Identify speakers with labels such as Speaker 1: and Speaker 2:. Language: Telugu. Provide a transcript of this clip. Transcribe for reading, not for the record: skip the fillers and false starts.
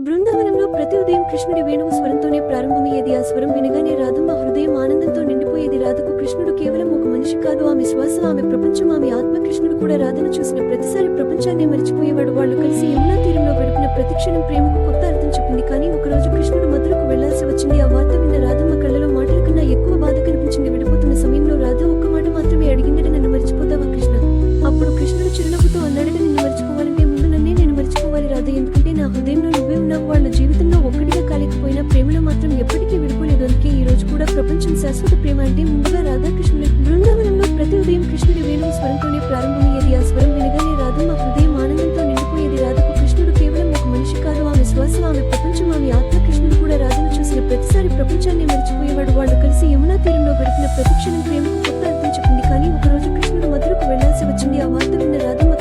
Speaker 1: బృందావనంలో ప్రతి ఉదయం కృష్ణుడి వేణువు స్వరంతోనే ప్రారంభమయ్యేది. ఆ స్వరం వినగానే రాధమ్మ హృదయం ఆనందంతో నిండిపోయేది. రాధకు కృష్ణుడు కేవలం ఒక మనిషి కాదు, ఆమె శ్వాస, ఆమె ప్రపంచం, ఆమె ఆత్మ. కృష్ణుడు కూడా రాధను చూసిన ప్రతిసారి ప్రపంచాన్ని మరిచిపోయేవాడు. వాళ్ళు కలిసి యమునా తీరంలో గడిపిన ప్రతిక్షణం ప్రేమకు కొత్త అర్థం చెప్పింది. కానీ ఒకరోజు కృష్ణుడు మధురకు వెళ్లాల్సి వచ్చింది. ఆ వార్త విన్న రాధమ్మ కళ్ళలో మాటల కన్నా ఎక్కువ బాధ కనిపించింది. విడిపోతున్న సమయంలో రాధ ఒక్క మాట మాత్రమే అడిగిందట, నన్ను మరిచిపోతావా కృష్ణ? అప్పుడు కృష్ణుడు చిరునవ్వుతో అన్నాడట, నిన్ను మరిచిపోవాలంటే ముందు నన్నే నేను మరిచిపోవాలి రాధ, ఎందుకంటే నా హృదయంలో నువ్వే ఉన్నావు. వాళ్ళ జీవితంలో ఒక్కటిగా కాలేకపోయినా ప్రేమలో మాత్రం ఎప్పటికీ విడిపోలేదు. అందుకే ఈ రోజు కూడా ప్రపంచం శాశ్వత ప్రేమ అంటే ముందుగా రాధాకృష్ణులే. బృందావనంలో ప్రతి ఉదయం కృష్ణుడి వేణువు స్వరంతోనే ప్రారంభమయ్యేది. ఆ స్వరం వినగానే రాధమ్మ హృదయం ఆనందంతో నిండిపోయేది. రాధకు కృష్ణుడు కేవలం ఒక మనిషి కాదు, ఆమె శ్వాస, ఆమె ప్రపంచం, ఆమె ఆత్మ. కృష్ణుడు కూడా రాధను చూసిన ప్రతిసారి ప్రపంచాన్ని మరిచిపోయేవాడు. వాళ్ళు కలిసి యమునా తీరంలో గడిపిన ప్రతిక్షణం ప్రేమకు కొత్త అర్థం చెప్పింది. కానీ ఒకరోజు కృష్ణుడు మధురకు వెళ్లాల్సి వచ్చింది. ఆ వార్త విన్న రాధమ్మ